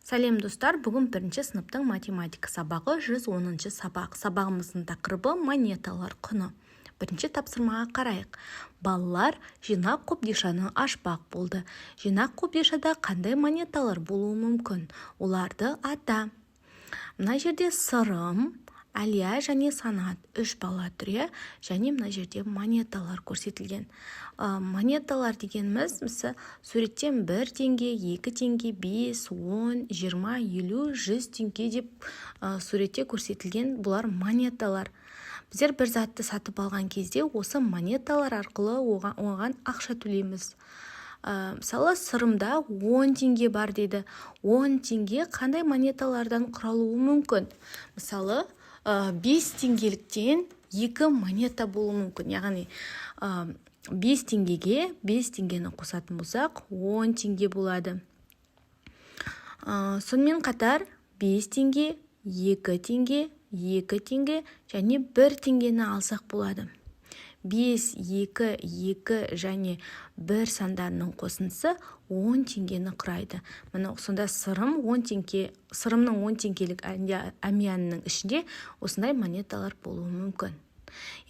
Сәлем достар, бүгін бірінші сыныптың математика сабағы 110 сабақ. Сабағымыздың тақырыбы монеталар құны. Бірінші тапсырмаға қарайық. Балалар жинақ қобдишаны ашпақ болды. Жинақ қобдишада қандай монеталар болуы мүмкін? Оларды ата. Мына жерде Сырым, Әлия және Санат 3 бала тұр, және мына жерде монеталар көрсетілген. Монеталар дегеніміз, мысалы, суреттен 1 теңге, 2 теңге, 5, 10, 20, 50, 100 теңге деп суретте көрсетілген бұлар монеталар. Біздер бір затты сатып алған кезде осы монеталар арқылы оған ақша төлейміз. Мысалы, Сырымда 10 теңге бар дейді. 10 теңге қандай монеталардан құралуы мүмкін? Мысалы, 5 теңгеліктен 2 монета болуы мүмкін. Яғни 5 теңгеге 5 теңгені қосатын болсақ, 10 теңге болады. Сонымен қатар 5 теңге, 2 теңге, 2 теңге және 1 теңгені алсақ болады. 5, 2, 2 және 1 сандарының қосындысы 10 теңгені құрайды. Мына сонда Сырымның 10 теңгелік әмиянының ішінде осындай монеталар болуы мүмкін.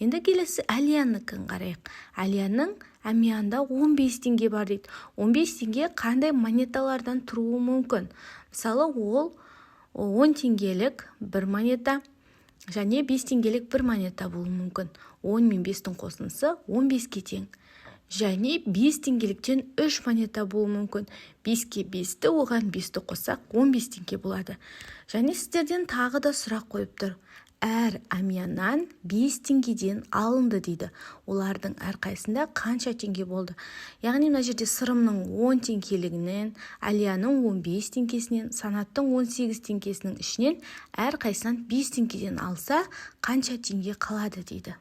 Енді келесі Әлияныкін қарайық. Әлияның әмиянда 15 теңге бар дейді. 15 теңге қандай монеталардан тұруы мүмкін? Мысалы, ол 10 теңгелік 1 монета және 5 теңгелік 1 монета болуы мүмкін. 10 мен 5-тің қосындысы 15-ке тең. Және 5 теңгеліктен 3 монета болуы мүмкін. 5-ке 5-ті, оған 5-ті қоссақ 15 теңге болады. Және сіздерден тағы да сұрақ қойып тұр. Әр әмияннан 5 теңгеден алынды дейді. Олардың әрқайсында қанша теңге болды? Яғни мына жерде Сырымның 10 теңгелігінен, Әлияның 15 теңгесінен, Санаттың 18 теңгесінің ішінен әрқайсынан 5 теңгеден алса, қанша теңге қалады дейді.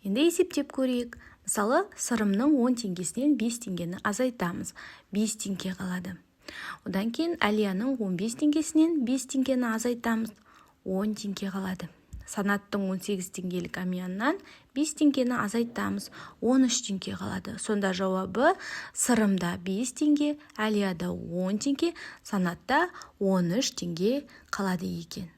Енді есептеп көрейік. Мысалы, Сырымның 10 теңгесінен 5 теңгені азайтамыз. 5 теңге қалады. Одан кейін Әлияның 15 теңгесінен 5 теңгені азайтамыз. 10 теңге қалады. Санаттың 18 теңгелік әмияннан 5 теңгені азайтамыз. 13 теңге қалады. Сонда жауабы Сырымда 5 теңге, Әлияда 10 теңге, Санатта 13 теңге қалады екен.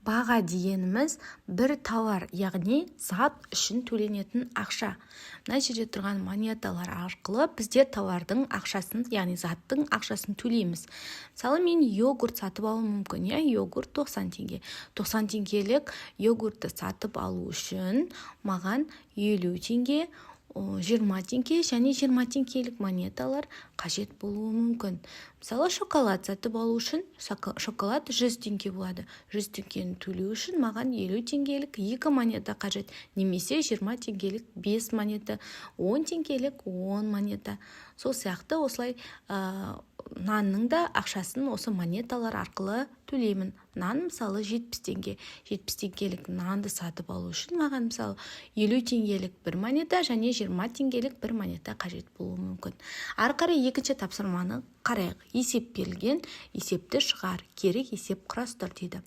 Баға дегеніміз бір тауар, яғни зат үшін төленетін ақша. Мына жерде тұрған монеталар арқылы бізде тауардың ақшасын, яғни заттың ақшасын төлейміз. Мысалы, мен йогурт сатып алу мүмкін. Йогурт 90 теңге. 90 теңгелік йогуртты сатып алу үшін маған 50 теңге, 20 теңге және 20 теңгелік монеталар қажет болуы мүмкін. Мысалы, шоколад сатып алу үшін шоколад 100 теңге болады. 100 теңгені төлеу үшін маған 50 теңгелік 2 монета қажет. Немесе 20 теңгелік 5 монета, 10 теңгелік 10 монета. Сол сияқты осылай нанның да ақшасын осы монеталар арқылы төлеймін. Нан мысалы 70 теңге. 70 теңгелік нанды сатып алу үшін маған мысалы 50 теңгелік 1 монета және 20 теңгелік 1 монета қажет болуы мүмкін. Ары қарай екінші тапсырманы қарайық. Есеп берілген, есепті шығар, керек есеп құрастыр дейді.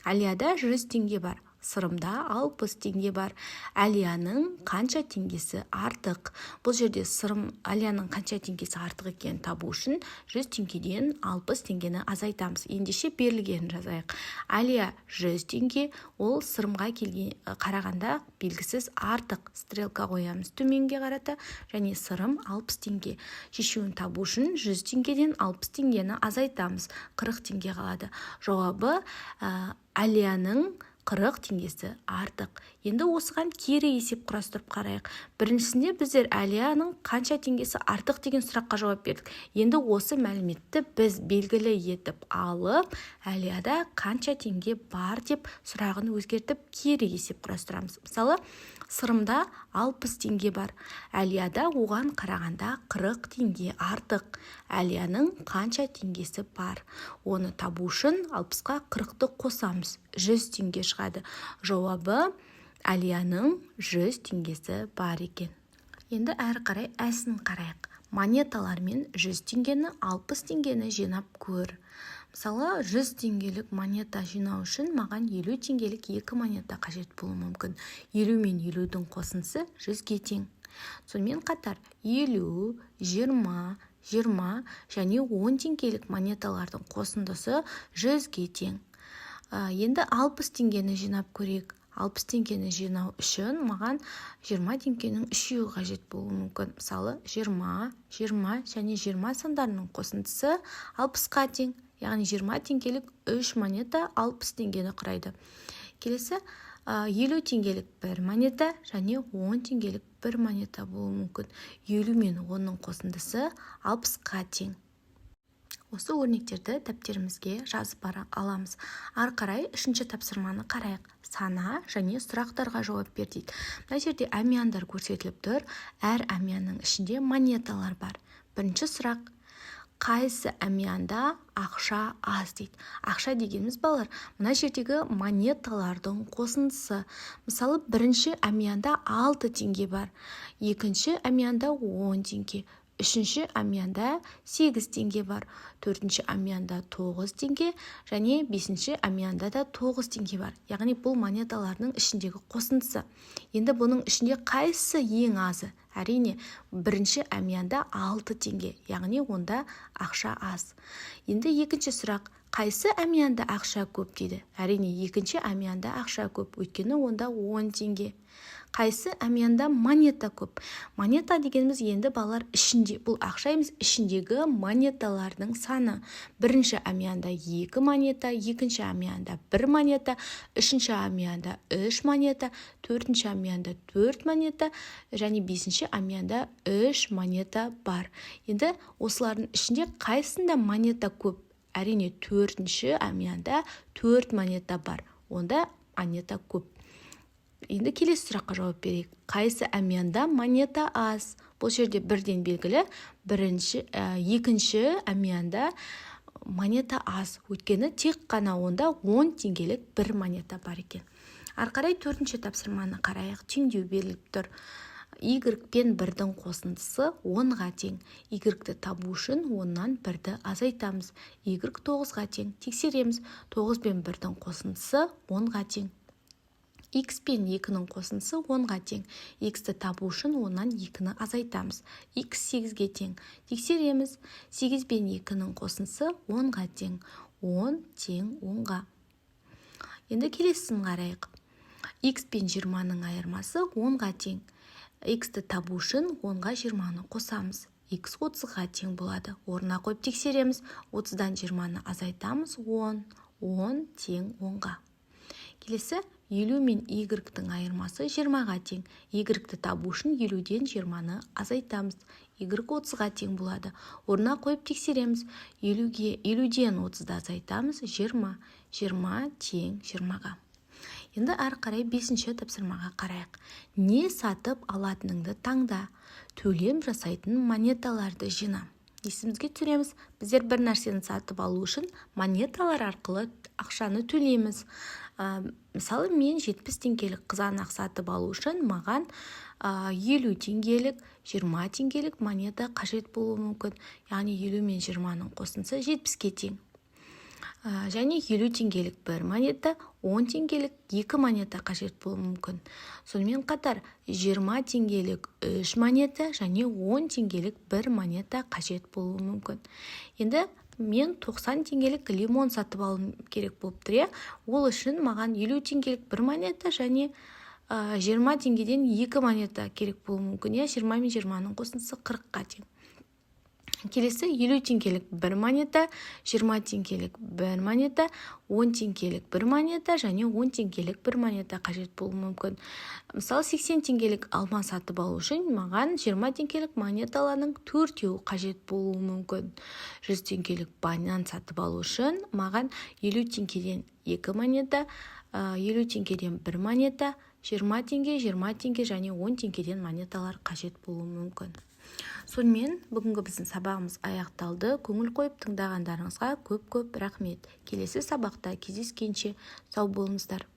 Әлияда 100 теңге бар. Сырымда 60 теңге бар. Әлияның қанша теңгесі артық? Бұл жерде Әлияның қанша теңгесі артық екенін табу үшін 100 теңгеден 60 теңгені азайтамыз. Ендеше берілгенін жазайық. Әлия 100 теңге, ол Сырымға қарағанда белгісіз артық. Стрелка қоямыз төменге қарата, және Сырым 60 теңге. Шешуін табу үшін 100 теңгеден 60 теңгені азайтамыз. 40 теңге қалады. Жауабы Әлияның 40 теңгесі артық. Енді осыған кері есеп құрастырып қарайық. Біріншісінде біздер Әлияның қанша теңгесі артық деген сұраққа жауап бердік. Енді осы мәліметті біз белгілі етіп алып, Әлияда қанша теңге бар деп сұрағын өзгертіп кері есеп құрастырамыз. Мысалы, Сырымда 60 теңге бар. Әлияда оған қарағанда 40 теңге артық. Әлияның қанша теңгесі бар? Оны табу үшін 60-қа 40-ты қосамыз. 100 теңге шығады. Жауабы Әлияның 100 теңгесі бар екен. Енді әрі қарай әсін қарайық. Монеталар мен 100 теңгені, 60 теңгені жинап көр. Мысалы, 100 теңгелік монета жинау үшін маған 50 теңгелік 2 монета қажет болуы мүмкін. 50 мен 50-дің қосындысы 100-ге тең. Сонымен қатар 50, 20, 20 және 10 теңгелік монеталардың қосындысы 100-ге тең. Енді 60 теңгені жинап көрейік. 60 теңгені жинау үшін маған 20 теңгенің үшеуі қажет болуы мүмкін. Мысалы, 20, 20 және 20 сандарының қосындысы 60-қа тең. Яғни 20 теңгелік 3 монета 60 теңгені құрайды. Келесі 50 теңгелік бір монета және 10 теңгелік бір монета болуы мүмкін. 50 мен 10-ның қосындысы 60-қа тең. Осы өрнектерді дәптерімізге жазып бара аламыз. Ары қарай үшінші тапсырманы қарайық. Сана және сұрақтарға жауап бер дейді. Мына жерде әмияндар көрсетіліп тұр. Әр әмиянның ішінде монеталар бар. Бірінші сұрақ: қайсы әмиянда ақша аз дейді. Ақша дегеніміз балалар, мына жердегі монеталардың қосындысы. Мысалы, бірінші әмиянда 6 теңге бар. Екінші әмиянда 10 теңге. Үшінші әмиянда 8 теңге бар. Төртінші әмиянда 9 теңге және бесінші әмиянда да 9 теңге бар. Яғни бұл монеталардың ішіндегі қосындысы. Енді бұның ішінде қайсысы ең азы? Әрине, бірінші әмиянда 6 теңге. Яғни онда ақша аз. Енді екінші сұрақ: қайсы әмиянда ақша көп дейді? Әрине, екінші әмиянда ақша көп, өйткені онда 10 теңге. Қайсы әмиянда монета көп? Монета дегеніміз енді балалар ішінде, бұл ақша емес, ішіндегі монеталардың саны. Бірінші әмиянда 2 монета, екінші әмиянда 1 монета, үшінші әмиянда 3 монета, төртінші әмиянда 4 монета және бесінші әмиянда 3 монета бар. Енді осылардың ішінде қайсында монета көп? Әрине, төртінші әмиянда 4 монета бар. Онда монета көп. Енді келесі сұраққа жауап берейік. Қайсы әмиянда монета аз? Бұл жерде бірден белгілі. Екінші әмиянда монета аз. Өйткені тек қана онда 10 теңгелік бір монета бар екен. Ары қарай төртінші тапсырманы қарайық. Теңдеу беріліп тұр. Y пен 1-дің қосындысы 10-ға тең. Y-ті табу үшін 10-нан 1-ді азайтамыз. Y 9-ға тең. Тексереміз. 9 пен 1-дің қосындысы 10-ға тең. X пен 2-ның қосындысы 10-ға тең. X-ті табу үшін 10-нан 2-ні азайтамыз. X 8-ге тең. Тексереміз. 8 пен 2-ның қосындысы 10-ға тең. 10 тең 10-ға. Енді келесісін қарайық. X пен 20-ның айырмасы 10-ға тең. X-ті табу үшін 10-ға 20-ны қосамыз. X 30-ға тең болады. Орнына қойып тексереміз. 30-дан 20-ны азайтамыз. 10. 10 тең 10-ға. Келесі 50 мен Y-тің айырмасы 20-ға тең. Y-ті табу үшін 50-ден 20-ны азайтамыз. Y 30-ға тең болады. Орнына қойып тексереміз. 50-ден 30-ды азайтамыз. 20. 20 тең 20-ға. Енді ары қарай 5-ші тапсырмаға қарайық. Не сатып алатыныңды таңда. Төлем жасайтын монеталарды жина. Есімізге түсіреміз. Біздер бір нәрсені сатып алу үшін монеталар арқылы ақшаны төлейміз. Мысалы, мен 70 теңгелік қызанақ сатып алу үшін маған 50 теңгелік, 20 теңгелік монета қажет болуы мүмкін. Яғни 50 мен 20-ның қосындысы 70-ке тең. Және 50 теңгелік бір монета, 10 теңгелік 2 монета қажет болуы мүмкін. Сонымен қатар 20 теңгелік 3 монета және 10 теңгелік бір монета қажет болуы мүмкін. Енді мен 90 теңгелік лимон сатып алуым керек болып тұр. Ол үшін маған 50 теңгелік бір монета және 20 теңгеден 2 монета керек болуы мүмкін. 20 мен 20-ның қосындысы 40-қа тең. Келесі 50 теңгелік бір монета, 20 теңгелік бір монета, 10 теңгелік бір монета және 10 теңгелік бір монета қажет болуы мүмкін. Мысалы, 80 теңгелік алма сатып алу үшін маған 20 теңгелік монеталарының 4-еуі қажет болуы мүмкін. 100 теңгелік банан сатып алу үшін маған 50 теңгеден 2 монета, 50 теңгеден бір монета, 20 теңге, 20 теңге және 10 теңгеден монеталар қажет болуы мүмкін. Сонымен бүгінгі біздің сабағымыз аяқталды. Көңіл қойып тыңдағандарыңызға көп-көп рахмет. Келесі сабақта кездескенше сау болыңыздар.